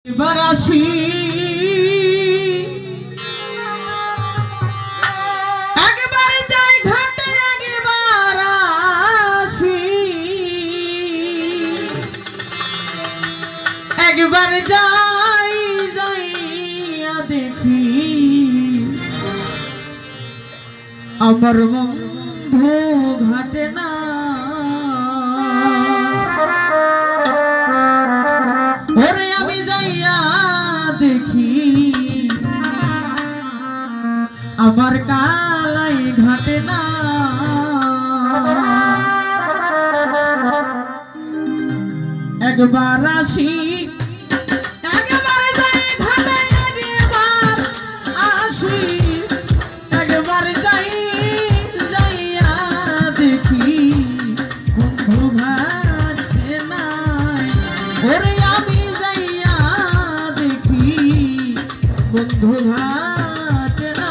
এবার আসি একবার যাই ঘাটে একবার আসি একবার যাই যাইয়া দেখি আমার বন্ধু ঘাটে না ওরে আমি যাইয়া দেখি আমার কালাই ঘাটে না একবার আসি একবার যাই ঘাটে একবার আসি একবার যাই যাইয়া দেখি বন্ধু ঘাটে নাই ওরে আমি যাইয়া দেখি বন্ধু ঘাটে না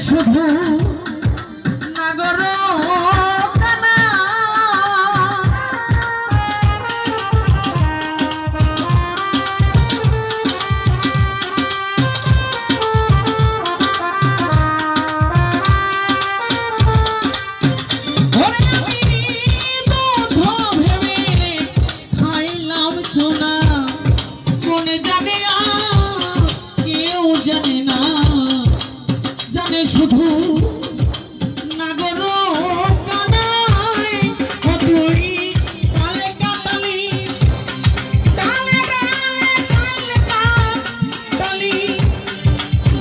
শুধু নাগর কানা ওরে আমি দুধ ভেবে খাইলাম সোনা মনে জানে কেউ জানে না জানে শুধু নাগর কানাই ও তুই কালে কাটালি কালে গালে কালে কাটালি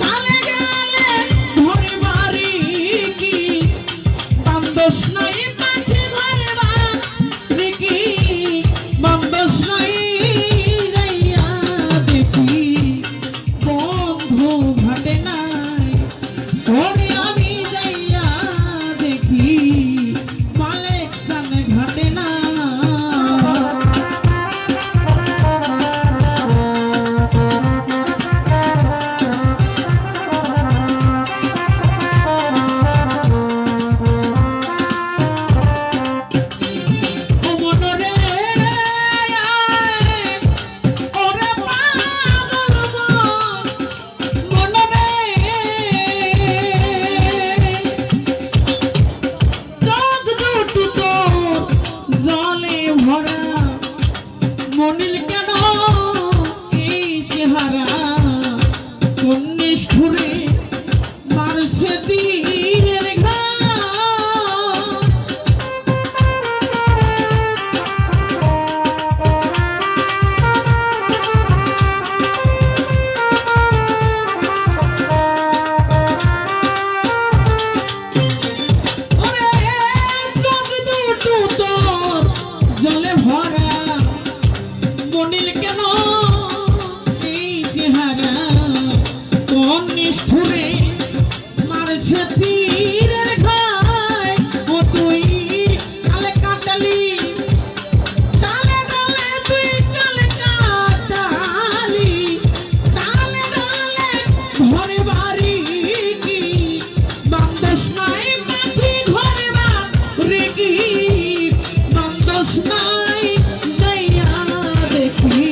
কালে গালে ধরে বাড়ি কি বান্দস নাই পাখি ঘরে বাড়ি কি বান্দস নাই যাইয়া দেখি বন্ধু ঘাটে নাই ওরে আমি যাইয়া দেখি মালিক সামনে ঘাটে না ও মনরে ওরে পাগল মনরে জলে ভরা মনিল কেন এই চেহারা কোন নিষ্ঠুরে মারছে তীরের ঘা ওরে চোখ দুটো তোর জলে ভরা মনিল কেন এই চেহারা কোন নিষ্ঠুরে মারছে তীরের ঘায় ও তুই কালে কাটালি কালে ডালে তুই কালে কাটালি কালে ডালে ঘরে বাড়ি কি বান্দস নাই পাখি ঘরে বাড়ি কি বান্দস নাই যাইয়া দেখি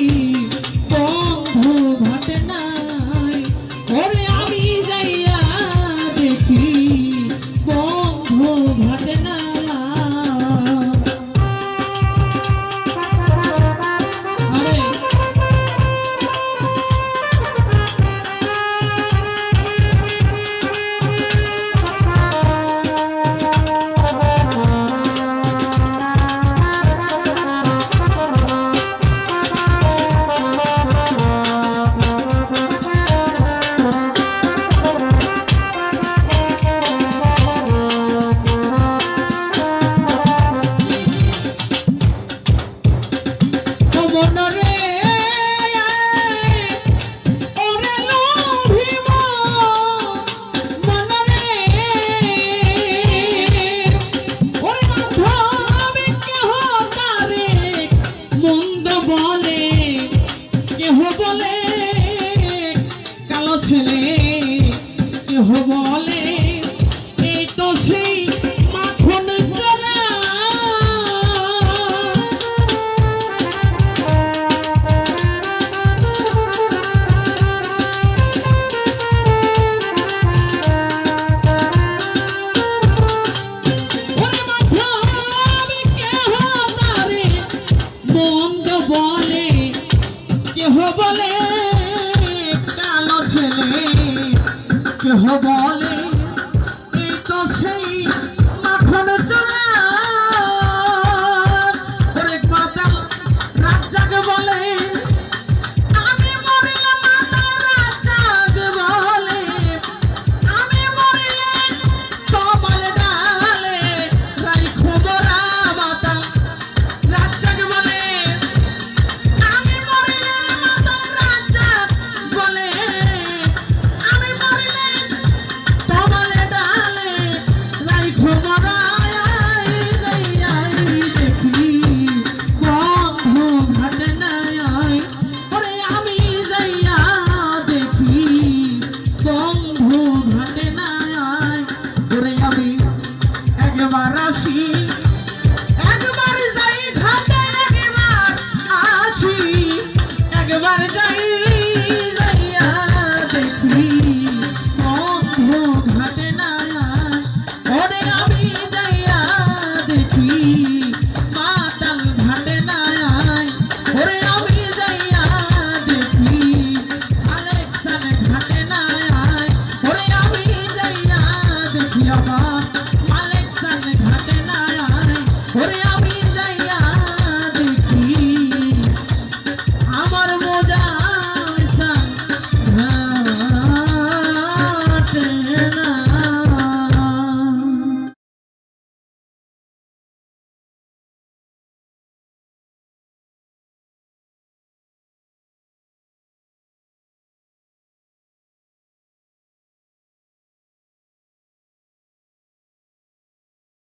কেহ বলে